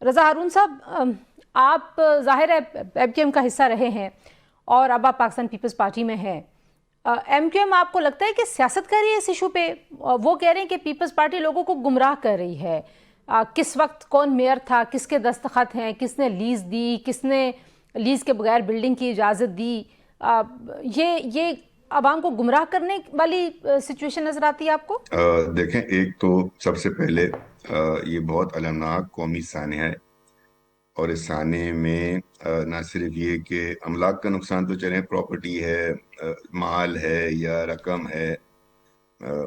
رضا ہارون صاحب، آپ ظاہر ہے ایم کیو ایم کا حصہ رہے ہیں اور اب آپ پاکستان پیپلز پارٹی میں ہیں. ایم کیو ایم آپ کو لگتا ہے کہ سیاست کر رہی ہے اس ایشو پہ؟ وہ کہہ رہے ہیں کہ پیپلز پارٹی لوگوں کو گمراہ کر رہی ہے. کس وقت کون میئر تھا، کس کے دستخط ہیں، کس نے لیز دی، کس نے لیز کے بغیر بلڈنگ کی اجازت دی، یہ عوام کو گمراہ کرنے والی سچویشن نظر آتی ہے آپ کو؟ دیکھیں، ایک تو سب سے پہلے یہ بہت المناک قومی سانحہ ہے، اور اس سانحے میں نہ صرف یہ کہ املاک کا نقصان تو چلیں پراپرٹی ہے، مال ہے یا رقم ہے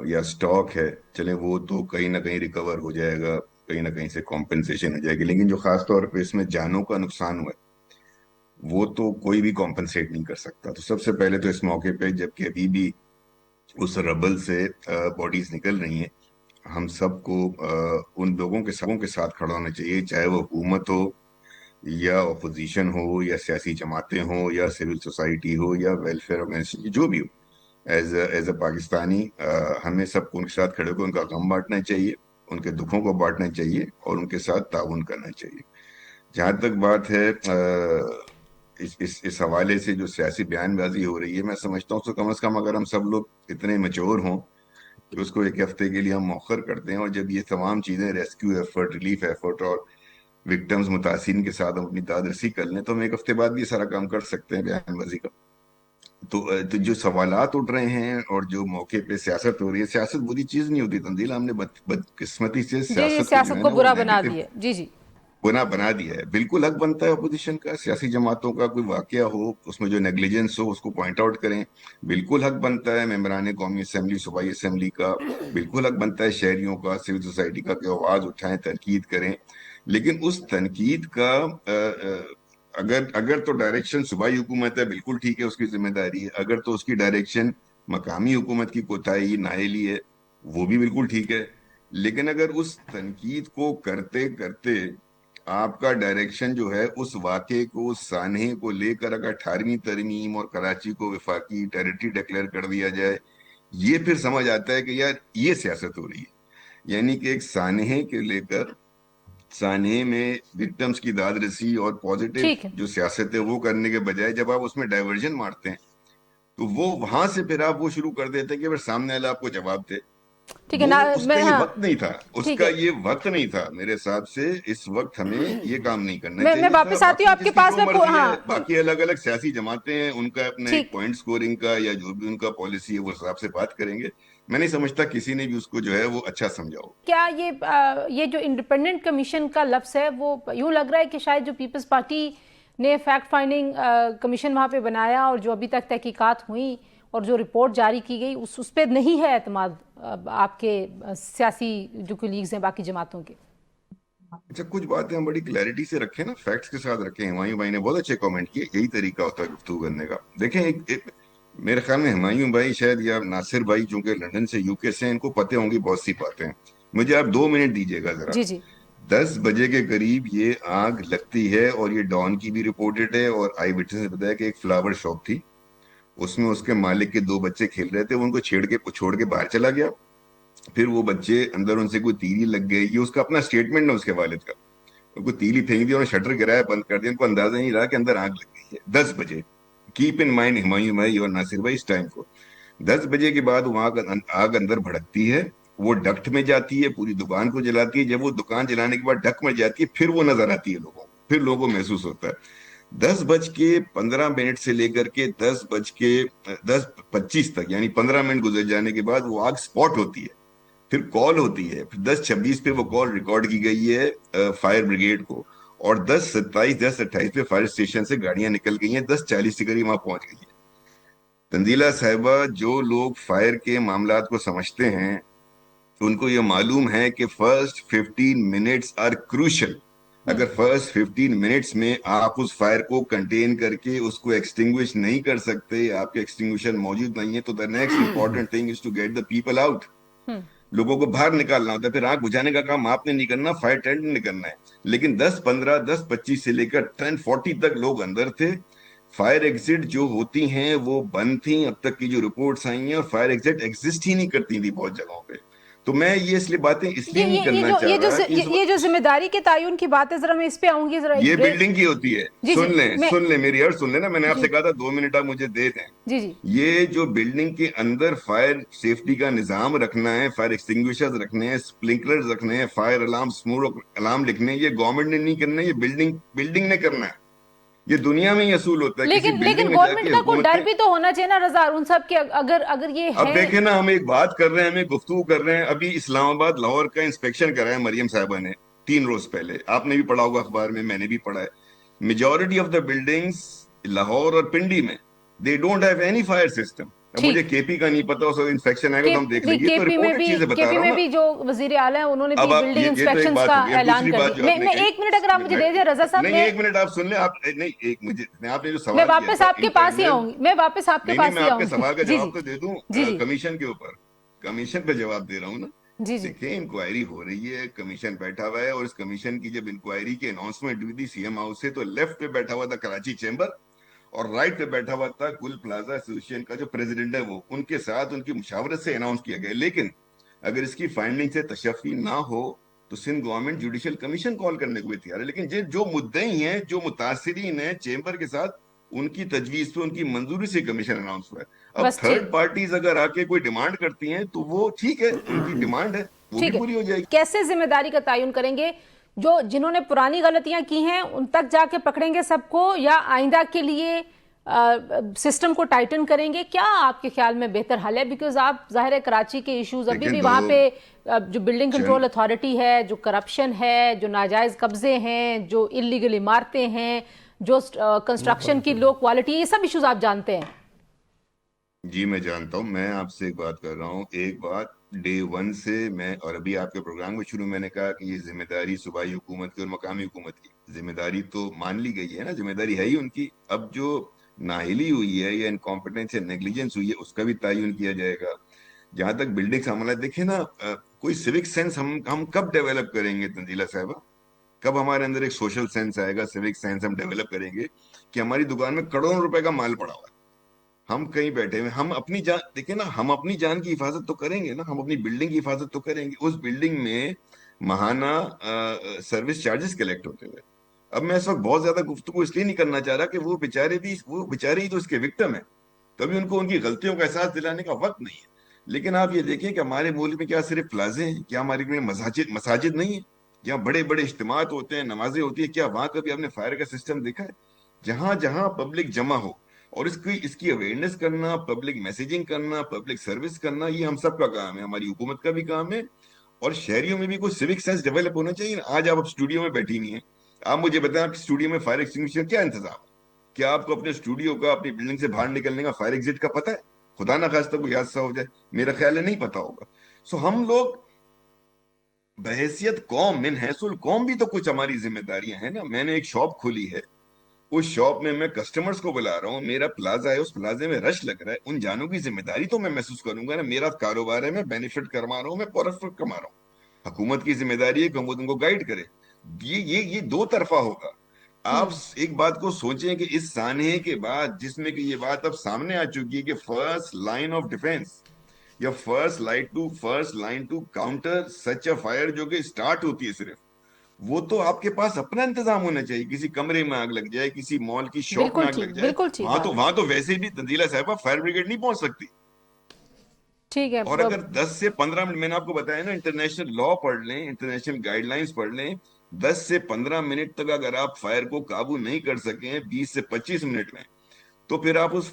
یا سٹاک ہے، چلیں وہ تو کہیں نہ کہیں ریکور ہو جائے گا، کہیں نہ کہیں سے کمپنسیشن ہو جائے گی، لیکن جو خاص طور پہ اس میں جانوں کا نقصان ہوا ہے وہ تو کوئی بھی کمپنسیٹ نہیں کر سکتا. تو سب سے پہلے تو اس موقع پہ، جبکہ ابھی بھی اس ربل سے باڈیز نکل رہی ہیں، ہم سب کو ان لوگوں کے ساتھ کھڑا ہونا چاہیے، چاہے وہ حکومت ہو یا اپوزیشن ہو یا سیاسی جماعتیں ہوں یا سول سوسائٹی ہو یا ویلفیئر آرگنائزیشن، جو بھی ہو. ایز اے پاکستانی ہمیں سب کو ان کے ساتھ کھڑے ہو کے ان کا غم بانٹنا چاہیے، ان کے دکھوں کو بانٹنا چاہیے اور ان کے ساتھ تعاون کرنا چاہیے. جہاں تک بات ہے اس حوالے سے جو سیاسی بیان بازی ہو رہی ہے، میں سمجھتا ہوں تو کم از کم اگر ہم سب لوگ اتنے میچور ہوں کہ اس کو ایک ہفتے کے لیے ہم مؤخر کرتے ہیں، اور جب یہ تمام چیزیں ریسکیو ایفرٹ، ریلیف ایفرٹ اور وکٹمز متاثرین کے ساتھ ہم اپنی دادرسی کر لیں، تو ہم ایک ہفتے بعد بھی سارا کام کر سکتے ہیں بیان بازی کا. تو جو سوالات اٹھ رہے ہیں اور جو موقع پہ سیاست ہو رہی ہے، سیاست بری چیز نہیں ہوتی تنزیل. ہم نے بدقسمتی سے جی، سیاست کو جو سیاست ہے کو نا وہ برا بنا نیگیٹو دیے. جی جی گناہ بنا دیا ہے. بالکل حق بنتا ہے اپوزیشن کا، سیاسی جماعتوں کا کوئی واقعہ ہو اس میں جو نیگلیجنس ہو اس کو پوائنٹ آؤٹ کریں. بالکل حق بنتا ہے ممبران قومی اسمبلی، صوبائی اسمبلی کا، بالکل حق بنتا ہے شہریوں کا، سول سوسائٹی کا کہ آواز اٹھائیں، تنقید کریں. لیکن اس تنقید کا اگر تو ڈائریکشن صوبائی حکومت ہے، بالکل ٹھیک ہے، اس کی ذمہ داری ہے. اگر تو اس کی ڈائریکشن مقامی حکومت کی کوتاہی، نااہلی ہے، وہ بھی بالکل ٹھیک ہے. لیکن اگر اس تنقید کو کرتے کرتے آپ کا ڈائریکشن جو ہے اس واقعے کو، اس سانحے کو لے کر اگر 18ویں ترمیم اور کراچی کو وفاقی ٹیریٹری ڈکلیئر کر دیا جائے، یہ پھر سمجھ آتا ہے کہ یار یہ سیاست ہو رہی ہے. یعنی کہ ایک سانحے کے لے کر سانحے میں وکٹمز کی داد رسی اور پازیٹیو ٹھیک ہے. جو سیاست ہے وہ کرنے کے بجائے جب آپ اس میں ڈائیورژن مارتے ہیں تو وہ وہاں سے پھر آپ وہ شروع کر دیتے ہیں کہ پھر سامنے والا آپ کو جواب دے. ٹھیک ہے. وہ اس کا یہ ہاں وقت نہیں تھا، اس ٹھیک کا ہے. یہ وقت نہیں تھا. میرے حساب سے اس وقت ہمیں یہ کام نہیں کرنا میں چاہیے تھا. واپس آتی ہوں باقی آپ کے جس کی پاس. جو میں مرضی ہے، ہاں باقی الگ الگ سیاسی جماعتیں ہیں، ان کا اپنا ایک ٹھیک. پوائنٹ سکورنگ کا یا جو بھی ان کا پالیسی ہے وہ حساب سے بات کریں گے. میں نہیں سمجھتا کسی نے بھی اس کو جو ہے وہ اچھا سمجھا ہو. کیا یہ جو انڈیپینڈنٹ کمیشن کا لفظ ہے وہ یوں لگ رہا ہے کہ شاید جو پیپلز پارٹی نے فیکٹ فائنڈنگ کمیشن وہاں پہ بنایا اور جو ابھی تک تحقیقات ہوئیں اور جو رپورٹ جاری کی گئی اس پہ نہیں ہے اعتماد آپ کے سیاسی جو کولیگز ہیں باقی جماعتوں کے؟ اچھا، کچھ باتیں ہم بڑی کلیئرٹی سے رکھیں نا، فیکٹس کے ساتھ رکھیں. ہمایوں بھائی نے بہت اچھے کامنٹ کیے، یہی طریقہ ہوتا ہے گفتگو کرنے کا. دیکھیں میرے خیال میں ہمایوں بھائی شاید یا ناصر بھائی چونکہ لندن سے UK سے ہیں، ان کو پتہ ہوں گی بہت سی باتیں. مجھے آپ 2 منٹ دیجیے گا ذرا. جی جی 10 بجے کے قریب یہ آگ لگتی ہے اور یہ ڈان کی بھی رپورٹڈ ہے اور آئی وٹنس نے بتایا کہ ایک فلاور شاپ تھی، اس میں اس کے مالک کے 2 بچے کھیل رہے تھے، وہ ان کو چھوڑ کے باہر چلا گیا. پھر وہ بچے اندر، ان سے کوئی تیلی لگ گئی. یہ اس کا اپنا سٹیٹمنٹ ہے اس کے والد کا. ان کو تیلی پھینک دی، انہوں نے شٹر گرایا، بند کر دیا. ان کو اندازہ نہیں رہا کہ اندر آگ لگ گئی ہے. 10 بجے کیپ ان مائنڈ ہمایوں بھائی اور ناصر بھائی اس ٹائم کو. 10 بجے کے بعد وہاں آگ اندر بھڑکتی ہے، وہ ڈکٹ میں جاتی ہے، پوری دکان کو جلاتی ہے. جب وہ دکان جلانے کے بعد ڈک میں جاتی ہے پھر وہ نظر آتی ہے لوگوں کو، پھر لوگوں کو محسوس ہوتا ہے. 10:15 سے لے کر کے 10:25 تک، یعنی 15 منٹ گزر جانے کے بعد وہ آگ سپاٹ ہوتی ہے. پھر کال ہوتی ہے، پھر 10:26 پہ وہ کال ریکارڈ کی گئی ہے فائر بریگیڈ کو، اور 10:27 10:28 پہ فائر اسٹیشن سے گاڑیاں نکل گئی ہیں، 10:40 کے قریب وہاں پہنچ گئی ہیں. تنزیلہ صاحبہ، جو لوگ فائر کے معاملات کو سمجھتے ہیں ان کو یہ معلوم ہے کہ فرسٹ 15 منٹس آر کروشل. اگر فرسٹ 15 منٹس میں آپ اس فائر کو کنٹین کر کے اس کو ایکسٹنگوش نہیں کر سکتے، آپ کے ایکسٹنگوشر موجود نہیں ہے، تو the next important thing is to get the people out. لوگوں کو باہر نکالنا ہوتا ہے. پھر آگ بجھانے کا کام آپ نے نہیں کرنا، فائر ٹینڈر نے کرنا ہے. لیکن 10:15 10:25 سے لے کر 10:40 تک لوگ اندر تھے. فائر ایگزٹ جو ہوتی ہیں وہ بند تھیں اب تک کی جو رپورٹس آئی ہیں، اور فائر ایگزٹ ایگزسٹ ہی نہیں کرتی تھی بہت جگہوں پہ. تو میں یہ اس لیے باتیں اس لیے نہیں کرنا چاہ یہ رہا کہ یہ جو ذمہ داری کے تعین کی بات ہے، ذرا میں اس پہ آؤں گی ذرا یہ بلڈنگ کی ہوتی ہے. جی جی سن لیں میری عرض سن لیں نا. میں نے آپ سے کہا تھا 2 منٹ آپ مجھے دے دیں. جی جی یہ جو بلڈنگ کے اندر فائر سیفٹی کا نظام رکھنا ہے، فائر ایکسٹنگوشرز رکھنے ہیں، اسپرنکلرز رکھنے ہیں، فائر الارم، اسموک الارم لکھنے ہیں، یہ گورنمنٹ نے نہیں کرنا ہے، یہ بلڈنگ نے کرنا ہے. یہ دنیا میں ہی اصول ہوتا ہے. کسی لیکن بلڈنگ میں جا گورنمنٹ کے کا کوئی حکومت ڈر نے، بھی تو ہونا چاہیے نا رضا ہارون صاحب کہ اگر یہ ہے. اب دیکھیں نا، ہم ایک بات کر رہے ہیں، ہمیں گفتگو کر رہے ہیں. ابھی اسلام آباد لاہور کا انسپیکشن کرایا مریم صاحبہ نے 3 روز پہلے. آپ نے بھی پڑھا ہوگا اخبار میں نے بھی پڑھا ہے. Majority of the buildings Lahore اور پنڈی میں they don't have any fire system. اب مجھے ٹھیک، کے پی کا نہیں پتا، اس وقت انسپیکشن آئے گا تو ہم دیکھ لیں گے. کے تو پی میں رپورٹڈ چیزیں کے بتا پی رہا ہوں میں نا. بھی جو وزیر اعلیٰ ہیں انہوں نے بھی اب آپ بلڈنگ یہ تو ایک انسپیکشنز بات کا ہو گئی. اب اعلان دوسری کر بات دی. جو آپ نے میں کہی، 1 منٹ اگر آپ مجھے دے دیں رضا صاحب. نہیں 1 منٹ آپ سن لیں. آپ نہیں مجھے آپ نے جو میں سوال کیا واپس تھا آپ کے پاس ہی آؤں گی، میں واپس آپ کے نہیں پاس میں ہی آپ آؤں کے گی. سوال کا جی جی جواب تو دے دوں. جی جی کمیشن کے اوپر، کمیشن پہ جواب دے رہا ہوں نا. جی جی دیکھیں انکوائری ہو رہی ہے، کمیشن بیٹھا ہوا ہے، اور اس کمیشن کی جب انکوائری کی اناؤنسمنٹ ہوئی تھی سی ایم ہاؤس سے، تو لیفٹ پہ بیٹھا ہوا تھا کراچی چیمبر، اور رائٹ پہ بیٹھا ہوا تھا گل پلازا ایسوسیشن کا جو پریزیڈنٹ ہے، وہ ان کے ساتھ ان کی مشاورت سے اناؤنس کیا گیا. لیکن اگر اس کی فائنڈنگ سے تشفی نہ ہو تو سندھ گورنمنٹ جوڈیشل کمیشن کال کرنے کو بھی تیار ہے. لیکن جو مدعی ہیں، جو متاثرین ہیں چیمبر کے ساتھ، ان کی تجویز پہ، ان کی منظوری سے کمیشن اناؤنس ہوا ہے. اب بس ٹھیک تھرڈ پارٹیز اگر آ کے کوئی ڈیمانڈ کرتی ہیں تو وہ ٹھیک ہے، ان کی ڈیمانڈ ہے، وہ بھی ٹھیک ہے. پوری ہو جائے گی. کیسے ذمہ داری کا تعین کریں گے؟ جنہوں نے پرانی غلطیاں کی ہیں ان تک جا کے پکڑیں گے سب کو، یا آئندہ کے لیے سسٹم کو ٹائٹن کریں گے؟ کیا آپ کے خیال میں بہتر حل ہے؟ بیکاز آپ ظاہر ہے کراچی کے ایشوز ابھی دیکھیں بھی دو وہاں پہ جو بلڈنگ چند کنٹرول اتھارٹی ہے، جو کرپشن ہے، جو ناجائز قبضے ہیں، جو اللیگل عمارتیں ہیں، جو کنسٹرکشن کی لو کوالٹی، یہ سب ایشوز آپ جانتے ہیں. جی میں جانتا ہوں. میں آپ سے ایک بات کر رہا ہوں. ایک بات ڈے ون سے میں، اور ابھی آپ کے پروگرام کے شروع میں نے کہا کہ یہ ذمہ داری صوبائی حکومت کی اور مقامی حکومت کی ذمہ داری تو مان لی گئی ہے نا، ذمہ داری ہے ہی ان کی. اب جو نااہلی ہوئی ہے یا انکمپیٹنس یا نیگلیجنس ہوئی ہے، اس کا بھی تعین کیا جائے گا. جہاں تک بلڈنگ کا معاملہ، دیکھیں نا، کوئی سیوک سینس ہم کب ڈیولپ کریں گے تنزیلہ صاحبہ؟ کب ہمارے اندر ایک سوشل سینس آئے گا، سیوک سینس ہم ڈیولپ کریں گے کہ ہماری دکان میں کروڑوں روپے کا مال پڑا ہوا ہے، ہم کہیں بیٹھے ہوئے، ہم اپنی جان، دیکھیں نا، ہم اپنی جان کی حفاظت تو کریں گے نا، ہم اپنی بلڈنگ کی حفاظت تو کریں گے. اس بلڈنگ میں ماہانہ سروس چارجز کلیکٹ ہوتے ہوئے. اب میں اس وقت بہت زیادہ گفتگو اس لیے نہیں کرنا چاہ رہا کہ وہ بیچارے ہی تو اس کے وکٹم ہیں، کبھی ان کو ان کی غلطیوں کا احساس دلانے کا وقت نہیں ہے. لیکن آپ یہ دیکھیں کہ ہمارے ملک میں کیا صرف پلازے ہیں؟ کیا ہمارے میں مساجد نہیں ہیں جہاں بڑے بڑے اجتماعات ہوتے ہیں، نمازیں ہوتی ہیں؟ کیا وہاں کبھی آپ نے فائر کا سسٹم دیکھا ہے؟ جہاں جہاں پبلک جمع ہو، اور اس کی اویئرنیس کرنا، پبلک میسیجنگ کرنا، پبلک سروس کرنا، یہ ہم سب کا کام ہے، ہماری حکومت کا بھی کام ہے. اور شہریوں میں بھی کوئی سیوک سینس ڈیولپ ہونا چاہیے. آج آپ اسٹوڈیو میں بیٹھی ہوئی ہیں، آپ مجھے بتائیں آپ کے اسٹوڈیو میں فائر ایکسٹنگوشر کیا انتظام ہے؟ کیا آپ کو اپنے اسٹوڈیو کا، اپنی بلڈنگ سے باہر نکلنے کا فائر ایگزٹ کا پتہ ہے؟ خدا نہ خواستہ کوئی حادثہ ہو جائے، میرا خیال ہے نہیں پتا ہوگا. سو ہم لوگ بحیثیت قوم، من حیث القوم بھی تو کچھ ہماری ذمہ داریاں ہیں نا. میں نے ایک شاپ کھولی ہے، اس شاپ میں کسٹمرز کو بلا رہا ہوں، میرا پلازا ہے، اس پلازے میں رش لگ رہا ہے، ان جانوں کی ذمہ داری تو میں محسوس کروں گا نا. میرا کاروبار ہے، میں بینیفٹ کروا رہا ہوں، میں پروفٹ کما رہا ہوں. حکومت کی ذمہ داری ہے کہ حکومت ان کو گائیڈ کرے. یہ دو طرفہ ہوگا. آپ ایک بات کو سوچیں کہ اس سانحے کے بعد، جس میں کہ یہ بات اب سامنے آ چکی ہے کہ فرسٹ لائن آف ڈیفense یا first line to counter such a fire جو کہ اسٹارٹ ہوتی ہے صرف، وہ تو آپ کے پاس اپنا انتظام ہونا چاہیے. کسی کمرے میں آگ لگ جائے، کسی مال کی شاپ میں بالکل آگ ٹھیک، لگ جائے، بالکل ٹھیک بات. وہاں تو ویسے بھی تنزیلہ صاحبہ فائر بریگیڈ نہیں پہنچ سکتی. ٹھیک ہے. اور اگر 10 سے 15 منٹ، میں نے آپ کو بتایا نا، انٹرنیشنل لا پڑھ لیں، انٹرنیشنل گائیڈ لائنز پڑھ لیں، 10 سے 15 منٹ تک اگر آپ فائر کو قابو نہیں کر سکیں 20 سے 25 منٹ میں، تو پھر آپ اس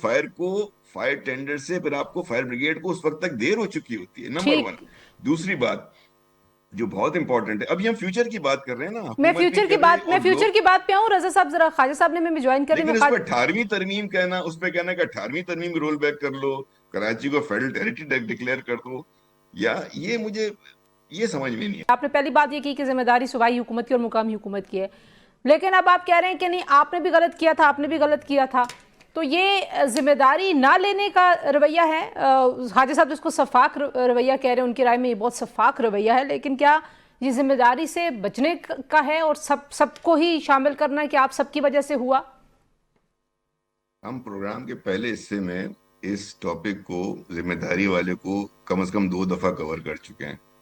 فائر ٹینڈر سے، پھر آپ کو فائر بریگیڈ کو اس وقت تک دیر ہو چکی ہوتی ہے. نمبر ٹھیک. 1. دوسری بات جو بہت امپورٹنٹ ہے، ابھی ہم فیوچر کی بات کر رہے ہیں نا، میں حکومت بھی فیوچر کی کر رہے ہیں بات میں اور لوگ. فیوچر کی بات پہ آؤں. رضا صاحب ذرا خواجہ صاحب نے میں جوائن کریں. لیکن اس پہ 18ویں ترمیم کہنا، اس پہ کہنا کہ 18ویں ترمیم رول بیک کر لو، کراچی کو فیڈرل ٹیریٹری ڈکلیئر کر دو، یا یہ مجھے یہ سمجھ میں نہیں ہے. آپ نے پہلی بات یہ کی کہ ذمہ داری صوبائی حکومت کی اور مقامی حکومت کی ہے، لیکن اب آپ کہہ رہے ہیں کہ نہیں، آپ نے بھی غلط کیا تھا، آپ نے بھی غلط کیا تھا. تو یہ ذمہ داری نہ لینے کا رویہ ہے. خواجہ صاحب اس کو شفاق رویہ کہہ رہے ہیں، ان کی رائے میں یہ بہت شفاق رویہ ہے، لیکن کیا یہ ذمہ داری سے بچنے کا ہے اور سب کو ہی شامل کرنا ہے کہ آپ سب کی وجہ سے ہوا؟ ہم پروگرام کے پہلے حصے میں اس ٹاپک کو، ذمہ داری والے کو، کم از کم 2 دفعہ کور کر چکے ہیں.